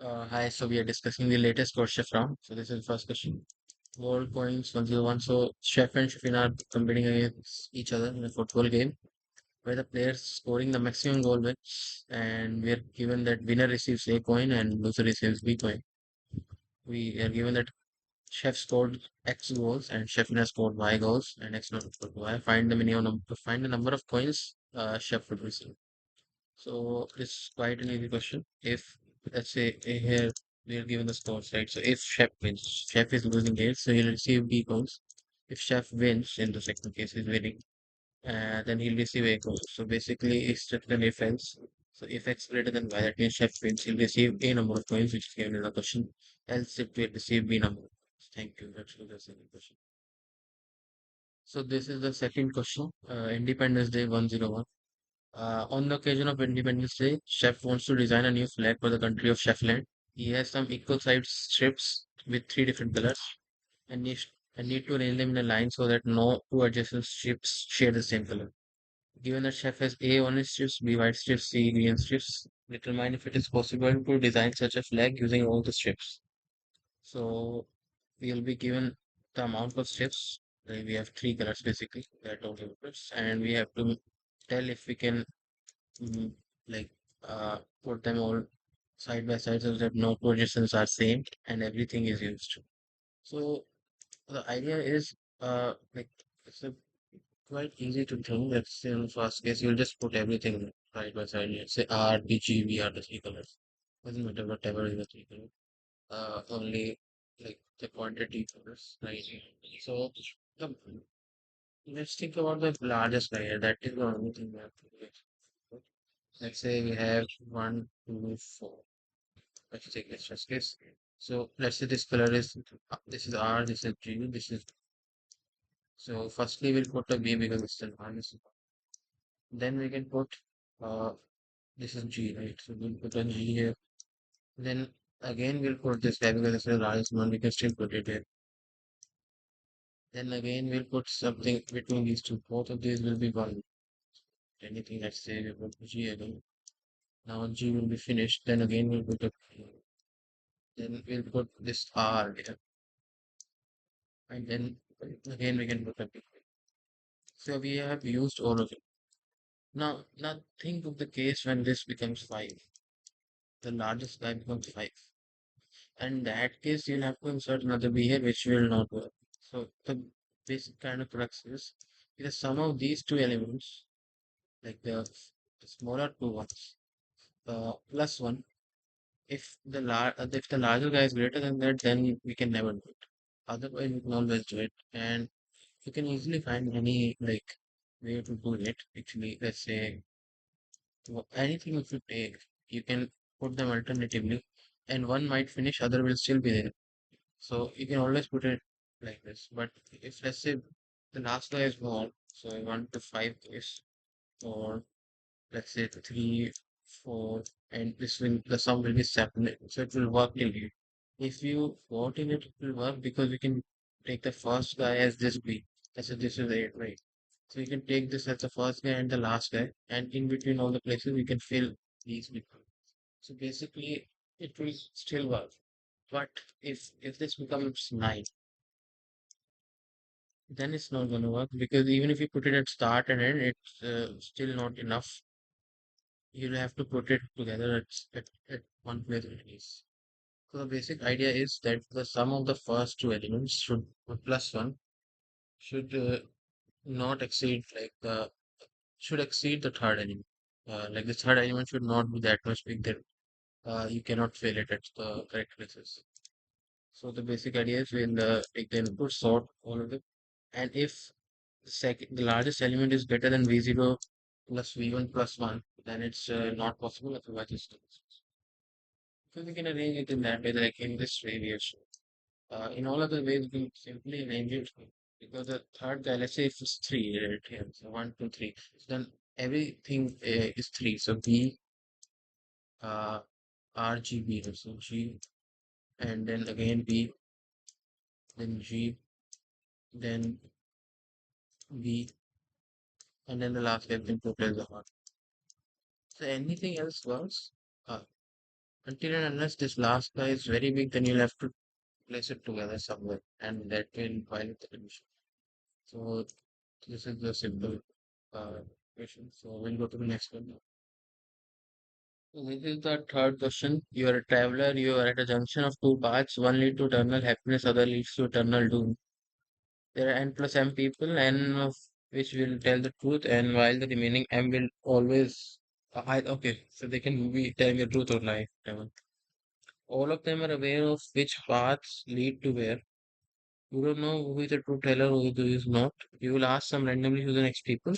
Hi, so we are discussing the latest CodeChef round. So this is the first question. World points 101. So Chef and Shefin are competing against each other in a football game where the players scoring the maximum goal wins, and we are given that winner receives A coin and loser receives B coin. We are given that Chef scored X goals and Shefin has scored Y goals and X not scored Y. Find the minimum find the number of coins Chef would receive. So it's quite an easy question. If let's say here we are given the scores, right? So if Chef wins, Chef is losing here, so he'll receive B points. If Chef wins, in the second case, he's winning, then he'll receive A points. So basically, it's just an if else. So if X greater than Y, that means Chef wins, he'll receive A number of points, which is given in the question. Else, it will receive B number of points. Thank you. That's the second question. So this is the second question. Independence Day 101. On the occasion of Independence Day, Chef wants to design a new flag for the country of Chefland. He has some equal-sized strips with three different colors and need to arrange them in a line so that no two adjacent strips share the same color. Given that Chef has A orange strips, B white strips, C green strips, determine if it is possible to design such a flag using all the strips. So we will be given the amount of strips. We have three colors basically, that are total strips, and we have to tell if we can mm, like put them all side by side so that no positions are same and everything is used. So the idea is like it's a quite easy to think that in the first case you'll just put everything side by side. Let's say R, B, G, B are the three colors. Doesn't matter whatever is the three colors. Only like the quantity colors, right? So the, let's think about the largest layer. That is the only thing we have to do. Let's say we have one, two, four. Let's take this first case. So let's say this color is this is R, this is G, this is so firstly we'll put a B because it's the largest. Then we can put uh this is G, right? So we'll put a G here. Then again we'll put this guy because it's the largest one, we can still put it here. Then again we'll put something between these two. Both of these will be one. Anything let's say we put G again. Now G will be finished. Then again we'll put a then we'll put this R here. And then again we can put a B. So we have used all of it. Now think of the case when this becomes 5. The largest guy becomes 5. And in that case, you'll have to insert another B here, which will not work. So the basic kind of crux is the sum of these two elements, like the smaller two ones, plus 1. If the larger guy is greater than that, then we can never do it. Otherwise, we can always do it. And you can easily find any like way to do it. Actually, let's say anything if you take, you can put them alternatively, and one might finish, other will still be there. So you can always put it like this. But if let's say the last guy is more, so I want to 5 case, or let's say 3, 4, and this will the sum will be separate, so it will work till you. If you vote in it, it will work because we can take the first guy as this B. Let's say this is 8, right? So you can take this as the first guy and the last guy, and in between all the places we can fill these people. So basically, it will still work. But if this becomes 9, then it's not going to work because even if you put it at start and end, it's still not enough. You'll have to put it together at one place at least. So the basic idea is that the sum of the first two elements should plus one should not exceed should exceed the third element. Like the third element should not be that much big that you cannot fill it at the correct places. So the basic idea is we'll take the input, sort all of them, and if the largest element is greater than V0 plus V1 plus 1, then it's not possible, otherwise it's not possible. So we can arrange it in that way, like in this way we have shown. In all other ways, we simply arrange it because the third guy, let's say if it's 3 right here, so 1, 2, 3, so then everything is 3. So B, uh, R, G, B, so G, and then again B, then G, then B, and then the last guy can put as the heart. So anything else works. Uh, Until and unless this last guy is very big, then you'll have to place it together somewhere, and that will violate the condition. So this is the simple uh, question. So we'll go to the next one. So this is the third question. You are a traveler. You are at a junction of two paths. One leads to eternal happiness, other leads to eternal doom. There are n plus m people, n of which will tell the truth, and while the remaining m will always. Okay, so they can be telling the truth or lie. Whatever. All of them are aware of which paths lead to where. You don't know who is the true teller, who is not. You will ask some randomly to the next people.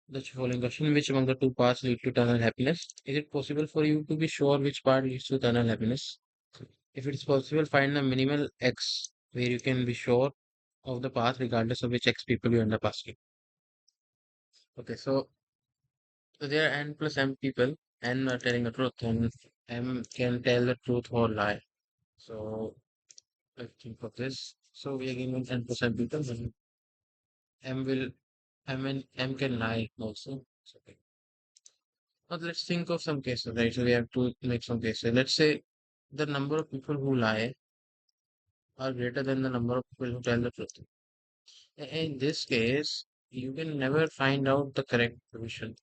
The following question: which among the two paths lead to eternal happiness? Is it possible for you to be sure which path leads to eternal happiness? If it's possible, find the minimal x where you can be sure of the path regardless of which x people you end up asking. Okay, so there are n plus m people, n are telling the truth, and m can tell the truth or lie. So let's think of this. So we are given n plus m people, and m will m can lie also. So, okay. Now let's think of some cases, right? So we have to make some cases. Let's say the number of people who lie are greater than the number of people who tell the truth. In this case, you can never find out the correct solution.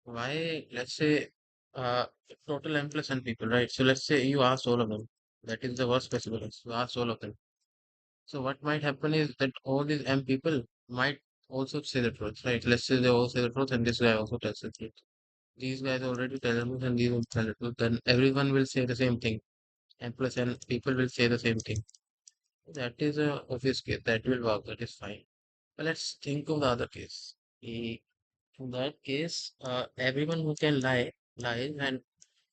Why? Let's say uh, total m plus n people, right? So let's say you ask all of them. That is the worst possible case. You ask all of them. So what might happen is that all these m people might also say the truth, right? Let's say they all say the truth and this guy also tells the truth. These guys already tell the truth and these will tell the truth. Then everyone will say the same thing. M plus n people will say the same thing. That is a obvious case. That will work. That is fine. But let's think of the other case. In that case, everyone who can lie lies,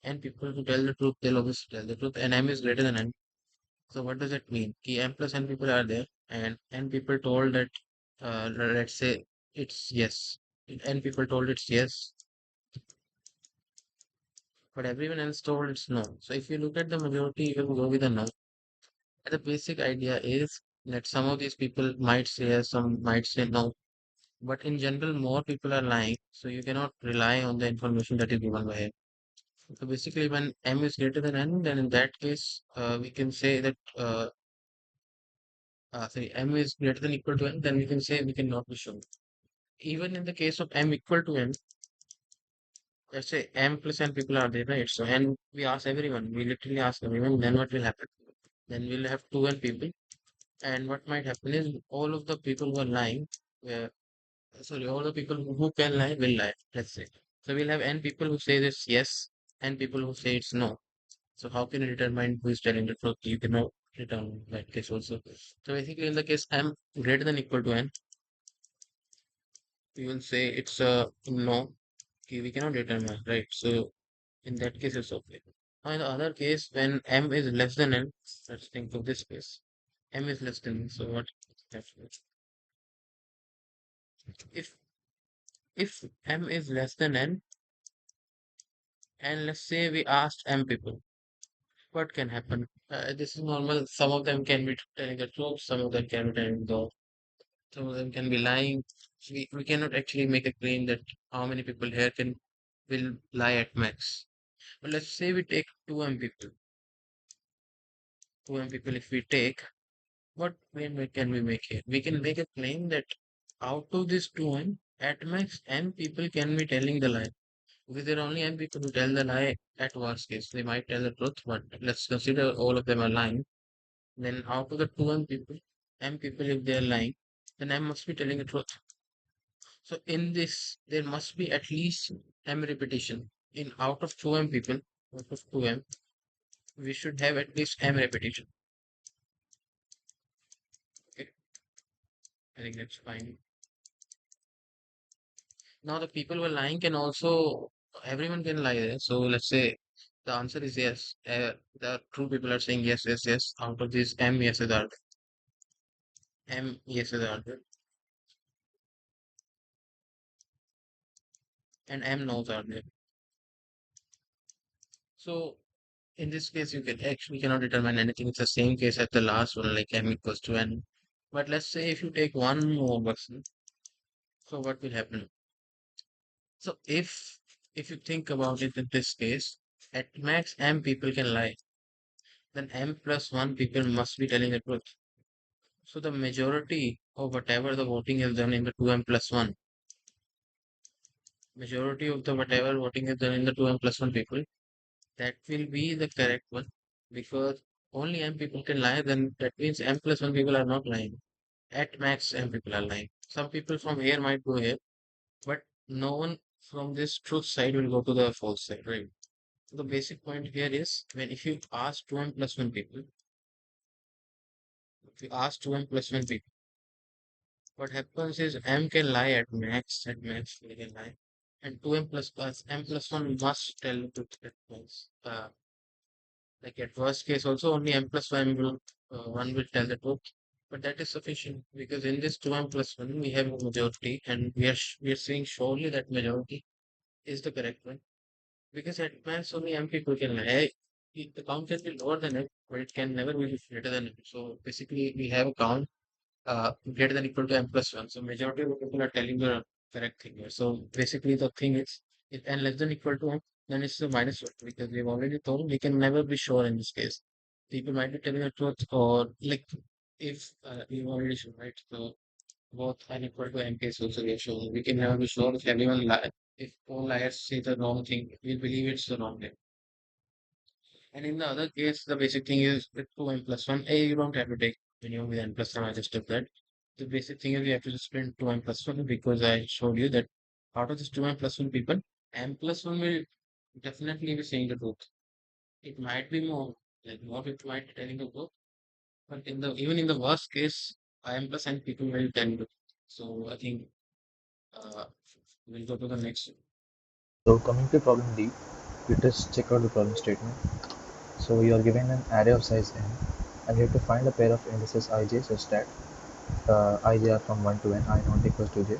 and people who tell the truth, they'll always tell the truth. And m is greater than n. So what does it mean? Ki m plus n people are there, and n people told that let's say it's yes. N people told it's yes, but everyone else told it's no. So if you look at the majority, you will go with a no. And the basic idea is that some of these people might say yes, some might say no. But in general, more people are lying, so you cannot rely on the information that is given by him. So basically, when m is greater than n, then in that case, we can say that sorry, m is greater than equal to n, then we can say we cannot be sure. Even in the case of m equal to n, let's say m plus n people are there, right? So n, we ask everyone, we literally ask everyone, then what will happen? Then we'll have two n people, and what might happen is all of the people who are lying, uh, sorry, all the people who can lie will lie, let's say. So we'll have n people who say this yes, and people who say it's no. So how can you determine who is telling the truth? You cannot determine that case also. So basically, in the case m greater than equal to n, you will say it's a no. Okay, we cannot determine, right? So in that case, it's okay. Now in the other case, when m is less than n, let's think of this case. M is less than n. So what happens? If if m is less than n, and let's say we asked m people, what can happen? This is normal. Some of them can be telling the truth, some of them can be telling the some of them can be lying. We cannot actually make a claim that how many people here can will lie at max. But let's say we take 2m people. 2m people if we take, what claim can we make here? We can make a claim that out of this 2m, at max m people can be telling the lie. Because there are only m people who tell the lie at worst case. They might tell the truth, but let's consider all of them are lying. Then out of the 2m people, m people if they are lying, then m must be telling the truth. So in this, there must be at least m repetition. In out of 2m people, out of 2m, we should have at least m repetition. Okay, I think that's fine. Now the people who are lying can also, everyone can lie there. So let's say the answer is yes. The true people are saying yes, yes, yes. Out of these m yeses are there. M yeses are there. And m no's are there. So in this case, you can actually cannot determine anything. It's the same case as the last one, like m equals to n. But let's say if you take one more person, so what will happen? So if you think about it in this case, At max, m people can lie. Then m plus 1 people must be telling the truth. So the majority of whatever the voting is done in the 2m plus 1, majority of the whatever voting is done in the 2m plus 1 people, that will be the correct one because only m people can lie, then that means m plus 1 people are not lying. At max, m people are lying. Some people from here might go here, but no one from this truth side will go to the false side, right? So the basic point here is when if you ask 2m plus 1 people, if you ask 2m plus 1 people, what happens is m can lie at max they can lie. And 2m plus m plus 1 must tell the truth at once. Like at worst case also only m plus 1 will tell the truth. But that is sufficient because in this 2m plus 1 we have a majority and we are saying surely that majority is the correct one. Because at max only m people can lie. The count can be lower than it, but it can never be greater than it. So basically we have a count greater than equal to m plus 1. So majority of the people are telling the correct thing here. So basically the thing is if n less than equal to m, then it's a minus 1 because we've already told we can never be sure in this case. People might be telling the truth or like if we've already shown, right? So both n equal to m case also we have shown. We can never be sure if everyone lie. If all liars say the wrong thing, we'll believe it's the wrong thing. And in the other case, the basic thing is with 2m plus 1. A, you don't have to take minimum with n plus 1. I just took that. The basic thing is you have to just print 2m plus 1 because I showed you that out of this 2m plus 1 people, m plus 1 will definitely be saying the truth. It might be more, like more people might be telling the truth, but in the even in the worst case, m plus n people will tell the truth. So I think uh, we'll go to the next. So coming to problem D, let us check out the problem statement. So you are given an array of size n, and you have to find a pair of indices ij such that ij are from 1 to n, I not equals to j,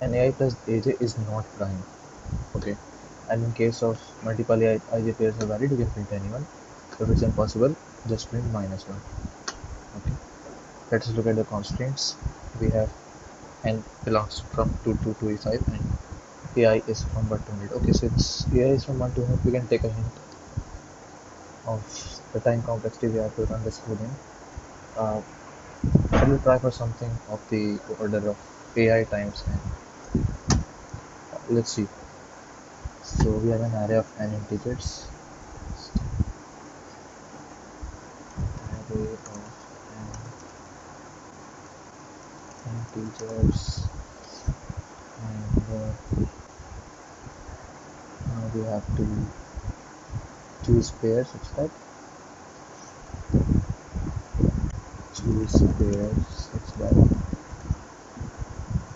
and ai plus aj is not prime. Okay, and in case of multiple ij pairs are valid, you can print anyone. If it's impossible, just print minus 1. Okay, let's look at the constraints. We have n belongs from 2 to 25 and AI is from 1 to 100. Okay, so it's AI is from 1 to 100. We can take a hint of the time complexity we have to run this code in. Uh, I will try for something of the order of AI times n. Let's see. So we have an array of n integers. Array of n integers, and now we have to choose pairs such that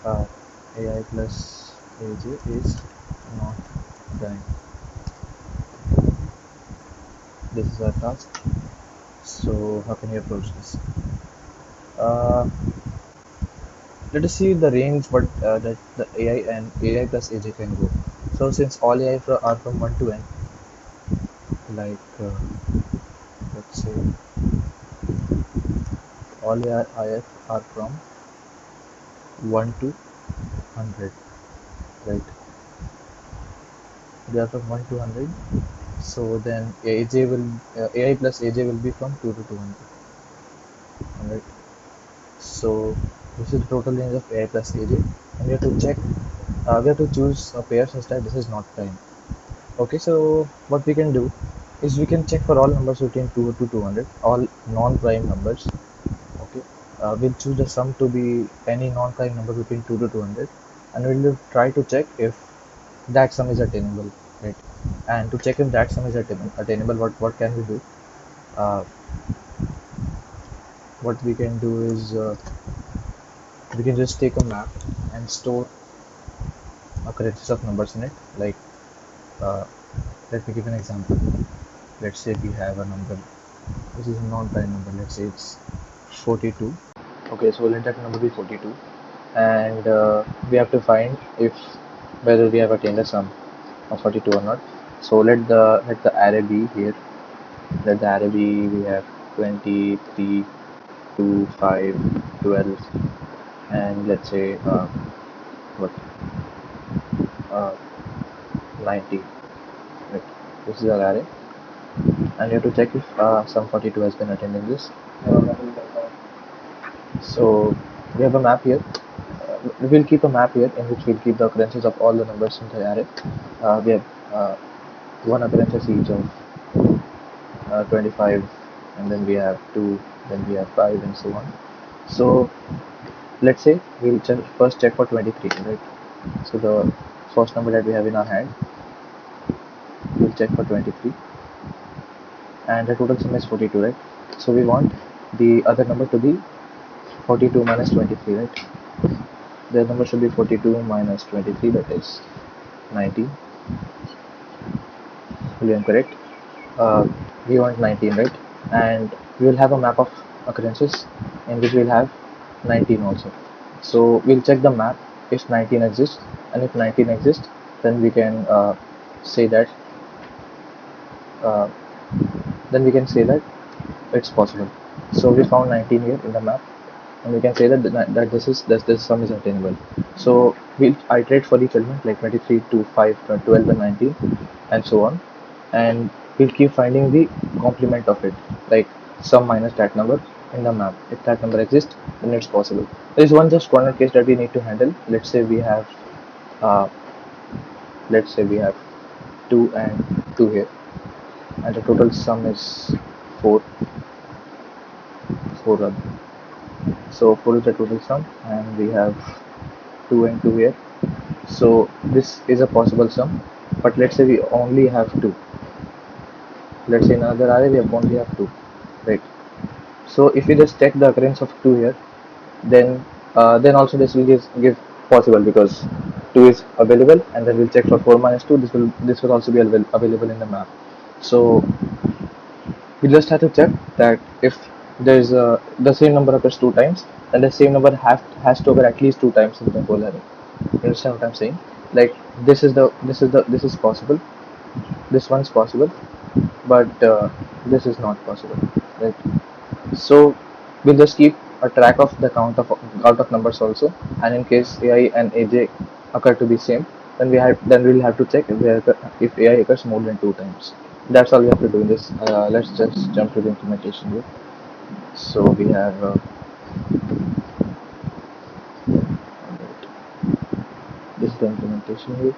uh, AI plus AJ is not prime. This is our task. So how can you approach this? Uh, Let us see the range what that the AI and AI plus AJ can go. So since all AI are from 1 to n, like let's say all AI are from 1 to 100, right? They are from 1 to 100. So then AJ will AI plus AJ will be from 2 to 200, right? So this is the total range of AI plus AJ, and we have to check. We have to choose a pair such that this is not prime. Okay, so what we can do is we can check for all numbers between 2 to 200, all non-prime numbers. Okay, we'll choose the sum to be any non-prime number between 2 to 200, and we'll try to check if that sum is attainable, right? And to check if that sum is attainable, what can we do? Uh, what we can do is we can just take a map and store occurrences of numbers in it. Like, uh, let me give an example. Let's say we have a number. This is a non-prime number. Let's say it's 42. Okay, so let that number be 42, and we have to find if whether we have attained a sum of 42 or not. So let the array be here. Let the array be, we have 23, 2, 5, 12, and let's say what uh, 90. Right. This is our array. and you have to check if sum 42 has been attained in this. So we have a map here. We'll keep a map here in which we'll keep the occurrences of all the numbers in the array. We have one occurrences each of 25, and then we have 2, then we have 5, and so on. So let's say we'll first check for 23, right? So the first number that we have in our hand, we'll check for 23, and the total sum is 42, right? So we want the other number to be 42 minus 23, right? The number should be 42 minus 23, that is 19. Fully correct. We want 19, right? And we will have a map of occurrences in which we'll have 19 also. So we'll check the map if 19 exists, and if 19 exists, then we can say that uh, it's possible. So we found 19 here in the map, and we can say that this sum is attainable. So we'll iterate for each element like 23 to 5, 12, and 19, and so on, and we'll keep finding the complement of it, like sum minus that number in the map. If that number exists, then it's possible. There is one just corner case that we need to handle. Uh, let's say we have 2 and 2 here, and the total sum is 4. 4 rather. So 4 is the total sum, and we have 2 and 2 here. So this is a possible sum, but let's say we only have 2. Let's say in another array we only have 2, right? So if we just check the occurrence of 2 here, then also this will give possible, because 2 is available, and then we'll check for 4 minus 2. This will also be available in the map. So we just have to check that if there's the same number occurs 2 times, then the same number has to occur at least 2 times in the whole array. You understand what I'm saying? Like this is possible. This one's possible, but this is not possible, right? So we'll just keep a track of the count of out of numbers also, and in case AI and AJ occur to be same, then we'll have to check if AI occurs more than 2 times. That's all we have to do in this. Let's just jump to the implementation here. So we have this is the implementation here.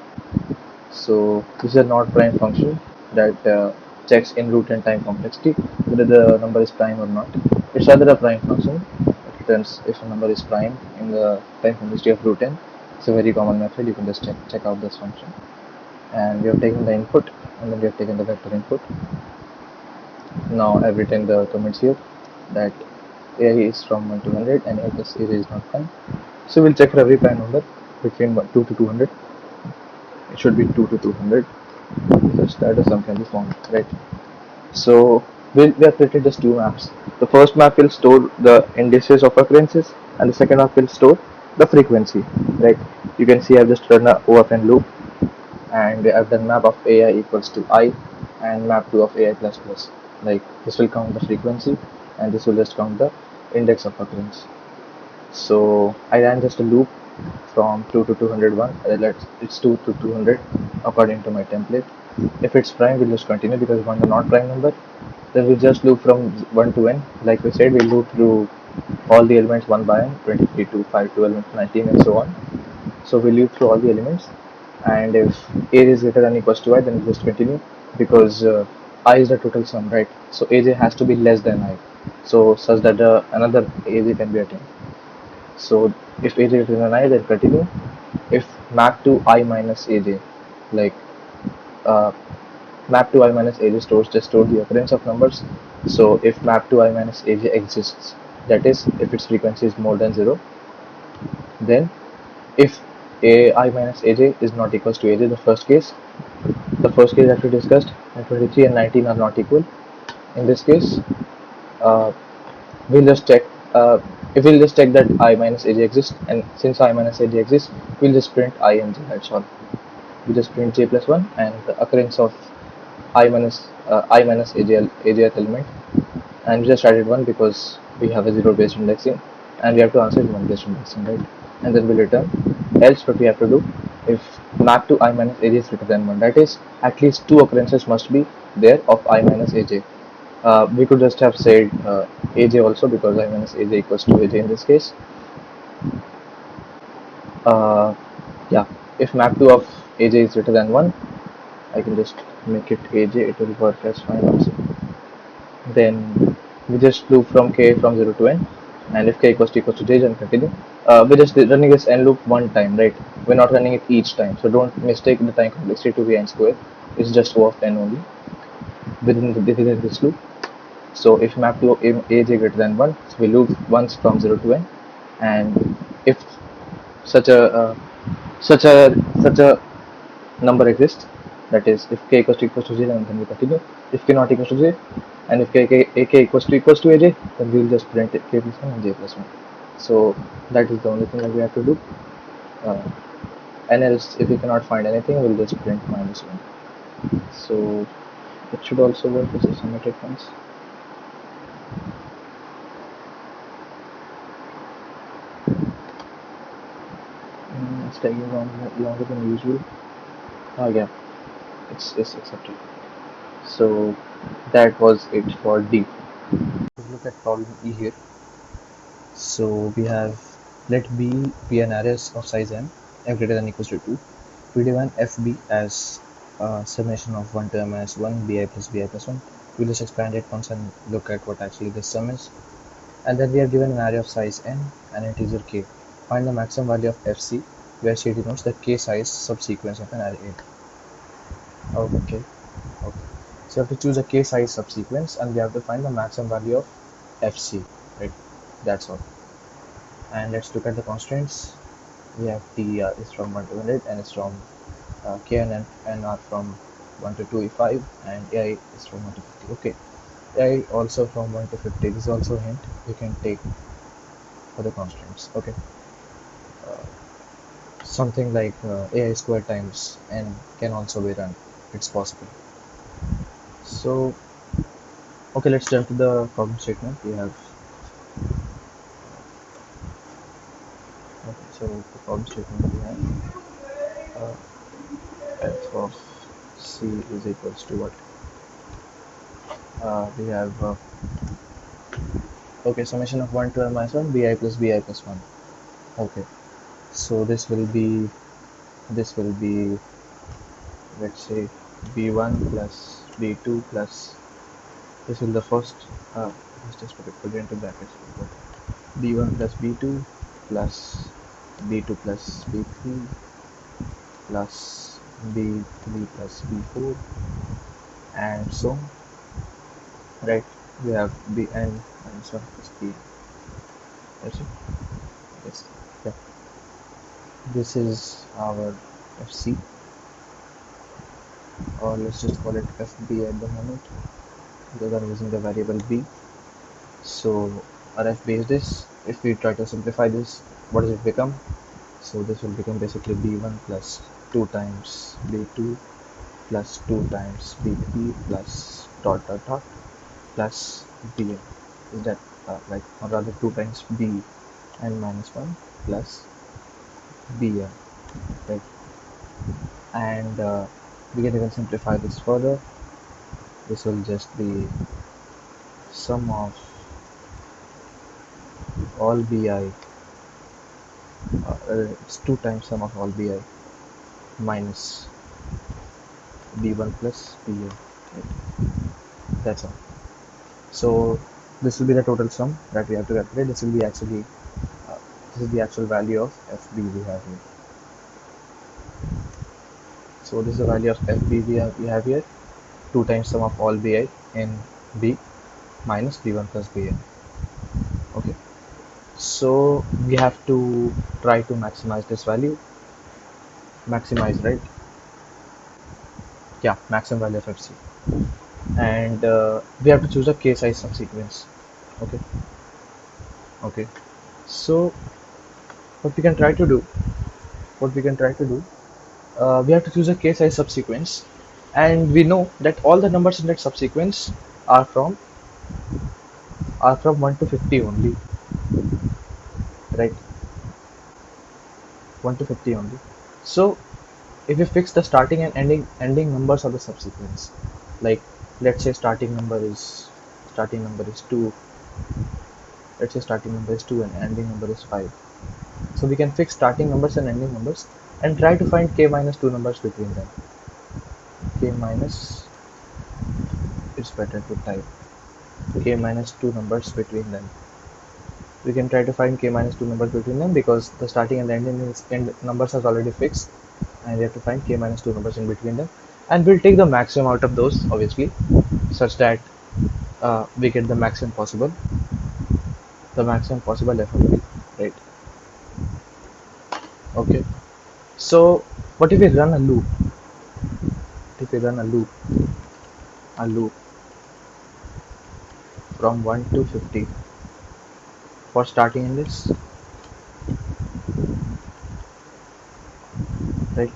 So this is a not prime function that checks in root and time complexity whether the number is prime or not. It's rather a prime function. It returns if a number is prime in the time complexity of root n. It's a very common method. You can just check out this function. And we have taken the input, and then we have taken the vector input. Now I've written the comments here that AI is from 1 to 100 and AI plus AJ is not prime. So we'll check for every prime number between 2 to 200. It should be 2 to 200, such that a sum can be formed, right? So we have created just 2 maps. The first map will store the indices of occurrences, and the second map will store the frequency, right? You can see I've just run a OFN loop, and I've done map of AI equals to I and map 2 of AI plus plus. Like this will count the frequency, and this will just count the index of occurrence. So I ran just a loop from 2 to 201. It's 2 to 200 according to my template. If it's prime, we'll just continue, because we want a not prime number. Then we'll just loop from 1 to n. Like we said, we'll loop through all the elements one by n, 23 to 5, 12, 19, and so on. So we'll loop through all the elements, and if a is greater than or equals to I, then we'll just continue, because I is the total sum, right? So AJ has to be less than I, so such that another AJ can be attained. So if AJ is greater than I, then continue. If map to I minus AJ, like uh, map to I minus AJ just store the occurrence of numbers. So if map to I minus AJ exists, that is, if its frequency is more than 0, then if I minus AJ is not equals to AJ, the first case that we discussed, and 23 and 19 are not equal. In this case, uh, we'll just check if we'll just check that I minus AJ exists, and since I minus AJ exists, we'll just print I and J. That's all. We just print J plus 1 and the occurrence of I minus AJth element, and we just added 1 because we have a 0 based indexing, and we have to answer in 1 based indexing, right? And then we'll return. Else what we have to do, if map to I minus AJ is greater than 1, that is, at least 2 occurrences must be there of I minus aj. We could just have said aj also, because I minus aj equals to aj in this case. Uh, yeah, if map2 of aj is greater than 1, I can just make it aj, it will work as fine also. Then we just loop from k from 0 to n, and if k equals to j, then continue. We're just running this n loop one time, right? We're not running it each time, so don't mistake the time complexity to be n square. It's just O of n only within this loop. So if map to aj greater than 1, so we loop once from 0 to n, and if such a such a number exists, that is if k equals to j, then we continue. If k not equals to j, and if ak equals to aj, then we will just print it k plus 1 and j plus 1. So that is the only thing that we have to do. Uh, and else, if we cannot find anything, we'll just print minus 1. So it should also work as a symmetric ones. It's taking longer than usual. Oh yeah, it's accepted. So that was it for D. Let's look at problem E here. So we have, let B be an array of size m, m greater than or equals to 2. We define FB as summation of 1 to m minus 1 bi plus bi plus 1. We'll just expand it once and look at what actually this sum is. And then we are given an array of size n and integer k. Find the maximum value of fc, where c denotes the k size subsequence of an array A. Okay. So you have to choose a k size subsequence, and we have to find the maximum value of fc, right? That's all. And let's look at the constraints. We have t is from 1 to 100, and it's from k and n are from 1 to 2e5, and ai is from 1 to 50. Okay, ai also from 1 to 50. This is also a hint you can take for the constraints. Okay, something like ai square times n can also be run. It's possible. So okay, let's jump to the problem statement. We have okay, so the problem statement we have f of c is equals to what? We have okay, summation of 1 to n minus 1 bi plus 1. Okay, so this will be let's say b1 plus b2 plus, this will the first let's just put it into brackets, b1 plus b2 plus b2 plus b3 plus b3 plus b4 and so on, right? We have bn minus 1 plus b. That's it. Yes. Yeah. This is our fc, or let's just call it fb at the moment, because I'm using the variable b. So our fb is this. If we try to simplify this, what does it become? So this will become basically b1 plus 2 times b2 plus 2 times b3 plus dot dot dot plus bn. Is that right? Or rather 2 times b and minus 1 plus bn, right? And we can even simplify this further. This will just be sum of all bi, it's 2 times sum of all bi minus b1 plus bn, right? That's all. So this will be the total sum that we have to calculate. This will be actually this is the actual value of fb we have here. So this is the value of fb we have here, 2 times sum of all bi in b minus b1 plus bn. Okay, so we have to try to maximize this value. Maximize, right? Yeah, maximum value of fc, and we have to choose a k size subsequence. Okay, so what we can try to do we have to choose a k size subsequence, and we know that all the numbers in that subsequence are from 1 to 50 only, right? 1 to 50 only. So if we fix the starting and ending numbers of the subsequence, like let's say starting number is 2. Let's say starting number is 2 and ending number is 5. So we can fix starting numbers and ending numbers and try to find k minus 2 numbers between them. K minus, it's better to type k minus 2 numbers between them. We can try to find k minus 2 numbers between them because the starting and the end numbers are already fixed, and we have to find k minus 2 numbers in between them, and we'll take the maximum out of those, obviously, such that we get the maximum possible FOB, right? Okay, so what if we run a loop? If we run a loop from 1 to 50 for starting index, right?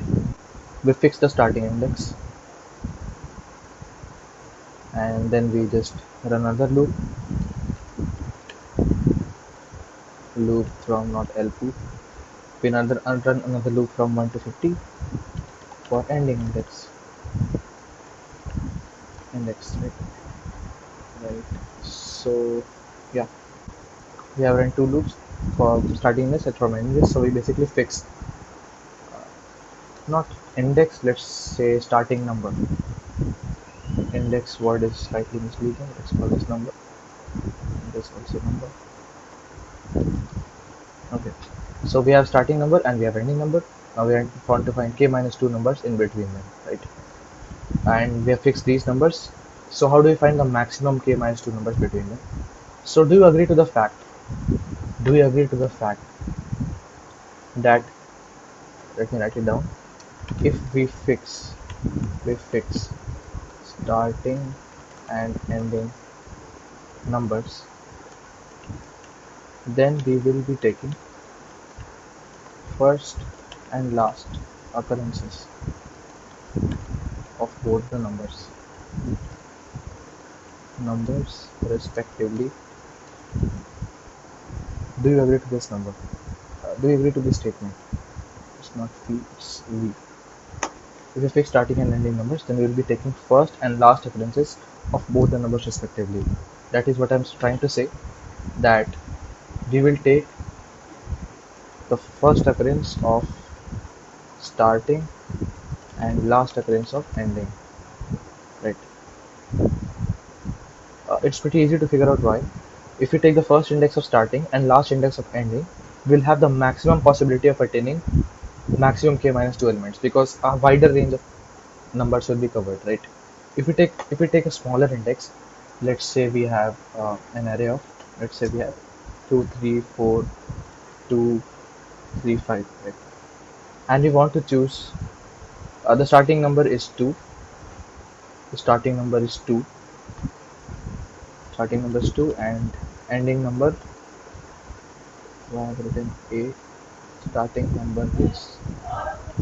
We fix the starting index, and then we just run another loop from not L2. We run another loop from 1 to 50 for ending index, right? So yeah, we have run two loops for starting index and from ending index. So we basically fix not index, let's say starting number. Index word is slightly misleading. Let's call this number. This also number. Okay. So we have starting number and we have ending number. Now we want to find k minus 2 numbers in between them, right? And we have fixed these numbers. So how do we find the maximum k minus 2 numbers between them? So do you agree to the fact? Do you agree to the fact that, let me write it down. If we fix starting and ending numbers, then we will be taking first and last occurrences of both the numbers respectively. Do you agree to this number? Do you agree to this statement? It's not fee, it's we. If we fix starting and ending numbers, then we will be taking first and last occurrences of both the numbers respectively. That is what I'm trying to say, that we will take the first occurrence of starting and last occurrence of ending, right? It's pretty easy to figure out why. If we take the first index of starting and last index of ending, we'll have the maximum possibility of attaining maximum k minus 2 elements because a wider range of numbers will be covered, right? If we take a smaller index, let's say we have an array of, let's say we have 2 3 4 2 3 5, right? And we want to choose the starting number is 2, the starting number is 2, and ending number, I have written a, starting number is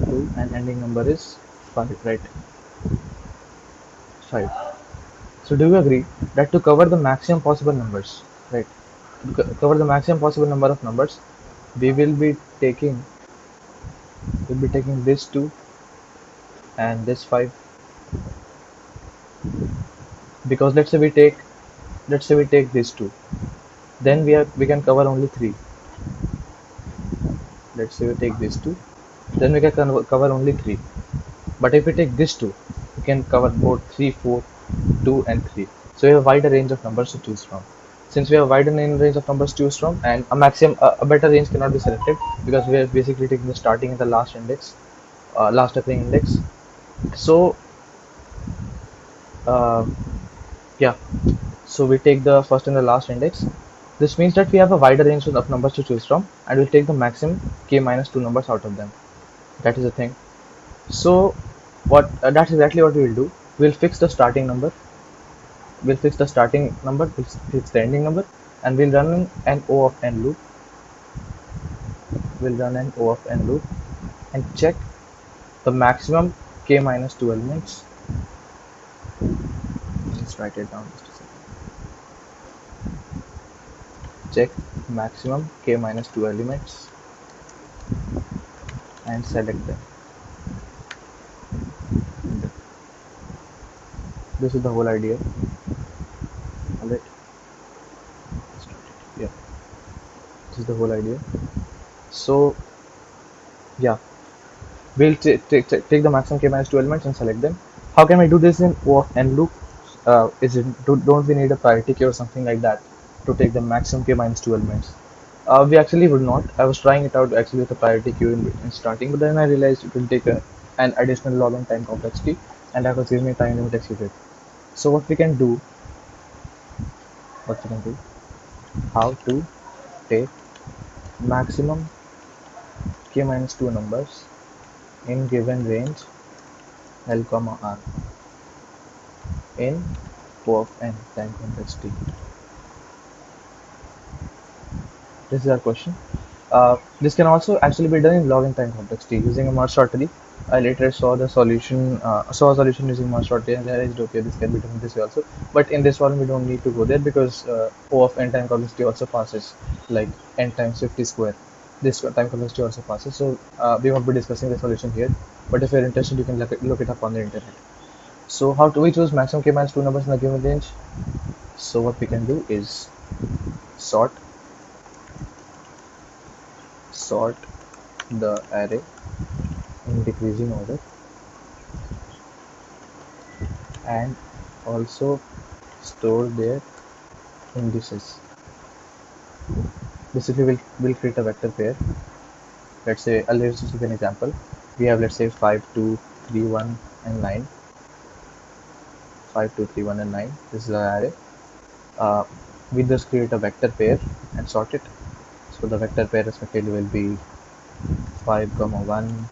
2 and ending number is 5, right? 5. So do you agree that to cover the maximum possible numbers, right? To cover the maximum possible number of numbers, we taking will be taking this 2 and this 5, because let's say we take this 2, then we can cover only 3. Let's say we take this 2, then we can cover only 3. But if we take this 2, we can cover both 3 4 2 and 3. So we have a wider range of numbers to choose from. Since we have a wider range of numbers to choose from, and a better range cannot be selected because we are basically taking the starting and the last index, last occurring index. So uh, yeah, so we take the first and the last index. This means that we have a wider range of numbers to choose from, and we'll take the maximum k minus 2 numbers out of them. That is the thing. So that's exactly what we will do. We'll fix the starting number, we'll fix the ending number, and we'll run an O of n loop. We'll run an O of n loop and check the maximum k minus 2 elements. Let's write it down just a second. Check maximum k minus 2 elements and select them. This is the whole idea. Alright, yeah, this is the whole idea. So yeah, we'll take the maximum k minus 2 elements and select them. How can we do this in O of n loop? Don't we need a priority key or something like that to take the maximum k minus 2 elements? We actually would not. I was trying it out actually with a priority queue in starting, but then I realized it will take an additional log n time complexity, and that was giving me time limit exceeded. So what we can do, how to take maximum k minus 2 numbers in given range L comma R in O of n time complexity. This is our question. This can also actually be done in log n time complexity using a merge sort tree. I later saw a solution using merge sort tree, and realized okay, this can be done this way also. But in this one, we don't need to go there because O of n time complexity also passes like n times 50 square. This time complexity also passes. So we won't be discussing the solution here. But if you're interested, you can look it up on the internet. So how do we choose maximum k minus 2 numbers in a given range? So what we can do is sort sort the array in decreasing order and also store their indices. Basically, we'll create a vector pair. Let's say, let's just give an example. We have, let's say, 5, 2, 3, 1, and 9. 5, 2, 3, 1, and 9. This is our array. We just create a vector pair and sort it. So the vector pair respectively will be 5, comma 1,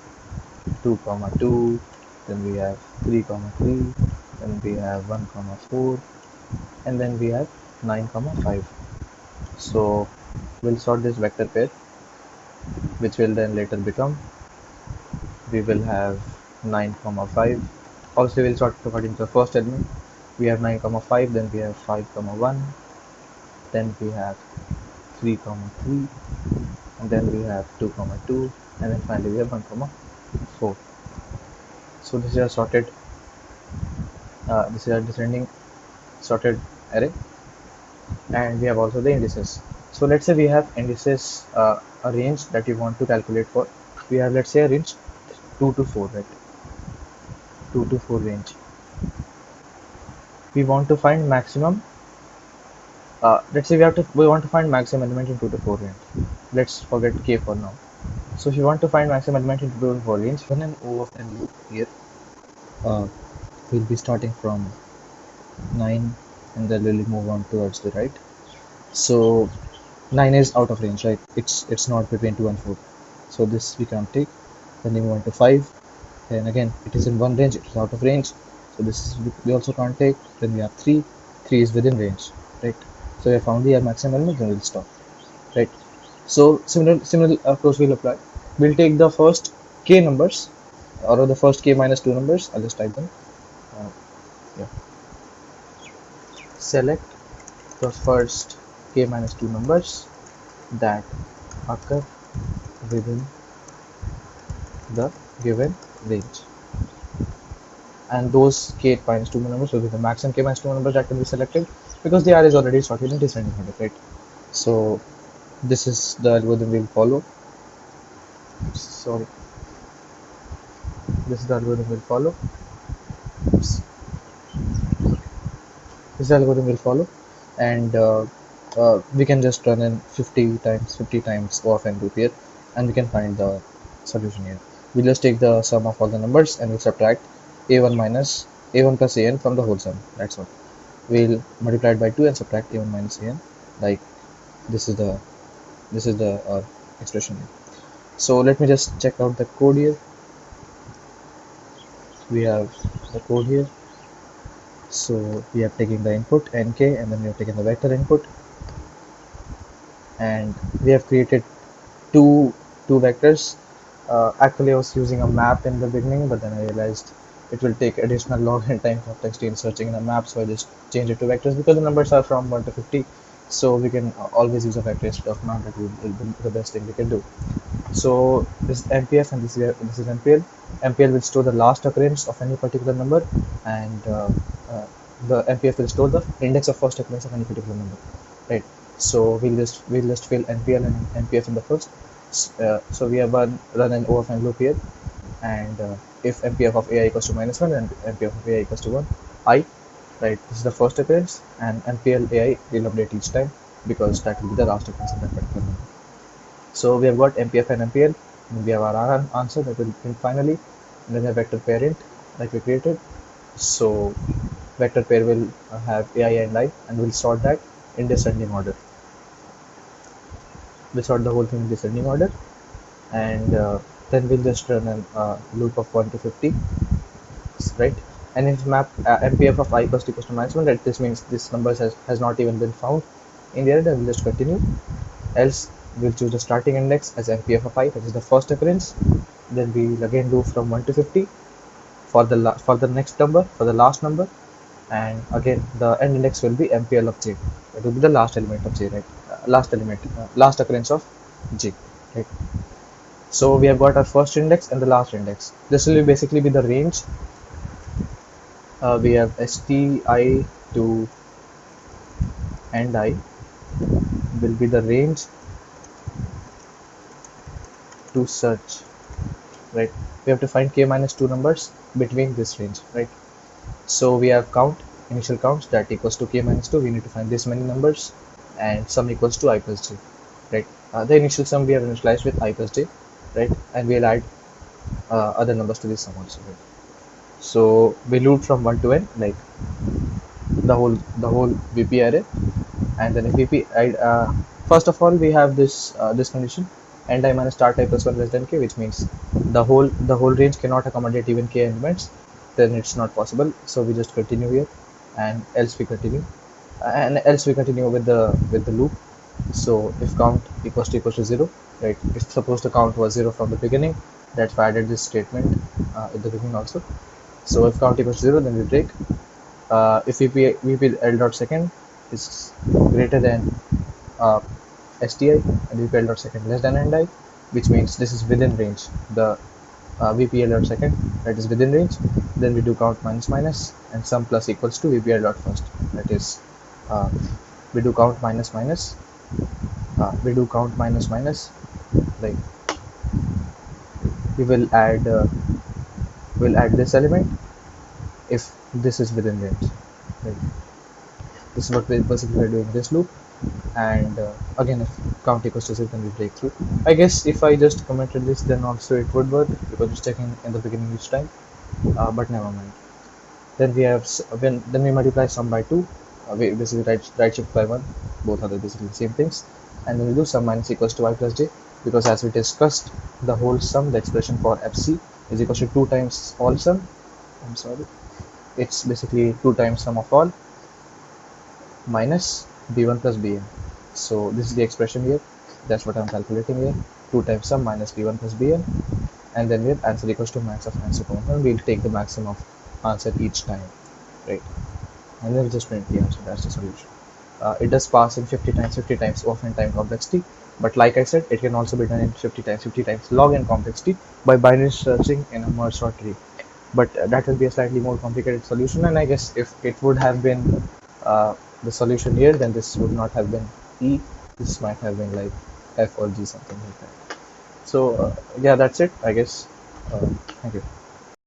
2, comma 2. Then we have 3, comma 3. Then we have 1, comma 4. And then we have 9, comma 5. So we'll sort this vector pair, which will then later become, we will have 9 comma 5. Also we'll sort according to the first element. We have 9 comma 5, then we have 5 comma 1, then we have 3 comma 3, and then we have 2 comma 2, and then finally we have 1 comma 4. So this is a sorted this is a descending sorted array, and we have also the indices. So let's say we have indices, a range that you want to calculate for. We have, let's say, a range 2 to 4, right? 2 to 4 range. We want to find maximum. Let's say we want to find maximum element in 2 to 4 range. Let's forget k for now. So if you want to find maximum element in 2 to 4 range, run an O of n loop here. We'll be starting from 9, and then we'll move on towards the right. So 9 is out of range, right? It's not between 2 and 4. So this we can't take. Then we move on to 5. Then again, it is in one range, it is out of range. So this we also can't take. Then we have 3. 3 is within range, right? So we have found the maximum element, then we'll stop, right? So similar approach will apply. We'll take the first k numbers, or the first k minus 2 numbers. I'll just type them. Yeah. Select the first k minus 2 numbers that occur within the given range, and those k minus 2 numbers will be the maximum k minus 2 numbers that can be selected, because the array is already sorted in descending order, right? So this is the algorithm we'll follow. Sorry, this is the algorithm we'll follow. Oops. This is the algorithm we'll follow, and we can just run in 50 times O of n loop here, and we can find the solution here. We'll just take the sum of all the numbers and we'll subtract a1 plus an from the whole sum. That's all. We'll multiply it by 2 and subtract a1 minus an. Like this is the expression here. So let me just check out the code here. We have the code here. So we have taken the input nk, and then we have taken the vector input, and we have created two vectors. Actually, I was using a map in the beginning, but then I realized it will take additional log and time complexity in searching in a map, so I just changed it to vectors because the numbers are from 1 to 50. So we can always use a vector instead of map. That will be the best thing we can do. So this is MPF and this is MPL. MPL will store the last occurrence of any particular number, and the MPF will store the index of first occurrence of any particular number, right? So we'll just fill NPL and MPF in the first. So we have run an overflying loop here, and if MPF of AI equals to -1 and MPF of AI equals to 1, I, right, this is the first occurrence, and MPL AI will update each time because that will be the last occurrence in that particular number. So we have got MPF and MPL, and we have our answer that will print finally, and then a vector parent like we created. So vector pair will have AI and I, and we'll sort that in descending order. We'll sort the whole thing in descending order, and then we'll just run a loop of 1 to 50, right? And if map MPF of I equals to -1, right, this means this number has not even been found in the array, then we'll just continue. Else we'll choose the starting index as MPF of I, that is the first occurrence. Then we'll again do from 1 to 50 for the next number, for the last number, and again the end index will be MPL of J. It will be the last element of J, right? Last occurrence of J, right? So we have got our first index and the last index. This will basically be the range. We have STI to and I will be the range to search, right? We have to find k minus 2 numbers between this range, right? So we have initial counts that equals to k minus 2. We need to find this many numbers, and sum equals to I plus j, right? The initial sum we have initialized with I plus j, right? And we'll add other numbers to this sum also, right? So we loop from 1 to n, like the whole VP array, and then if VP first of all we have this condition, and I minus start I plus 1 less than k, which means the whole range cannot accommodate even k elements. Then it's not possible, so we just continue here, and else we continue, with the loop. So if count equals to 0, right? If suppose the count was 0 from the beginning, that's why I added this statement at the beginning also. So if count equals to 0, then we break. If VP L dot second is greater than uh, STI, and VP L dot second less than NDI, which means this is within range. The VPL dot second, that is within range. Then we do count minus minus, and sum plus equals to VPL dot first, that is uh, we do count minus minus, like we will add this element if this is within range, right? This is what we basically are doing this loop. And again, if count equals to 0, then we break through. I guess if I just commented this, then also it would work because it's checking in the beginning each time, but never mind. Then we have then we multiply sum by 2. We basically write shift by 1. Both are basically the same things. And then we do sum minus equals to I plus j, because as we discussed, the whole sum, the expression for FC is equals to 2 times all sum. I'm sorry, it's basically 2 times sum of all minus b1 plus bn. So this is the expression here. That's what I'm calculating here. 2 times sum minus b1 plus bn, and then we have answer equals to max of answer common, and we'll take the maximum of answer each time, right? And then we'll just print the answer. That's the solution. It does pass in 50 times often time complexity, but like I said, it can also be done in 50 times log n complexity by binary searching in a merge sort tree. But that will be a slightly more complicated solution, and I guess if it would have been the solution here, then this would not have been E. This might have been like F or G, something like that. So yeah, that's it, I guess. Thank you.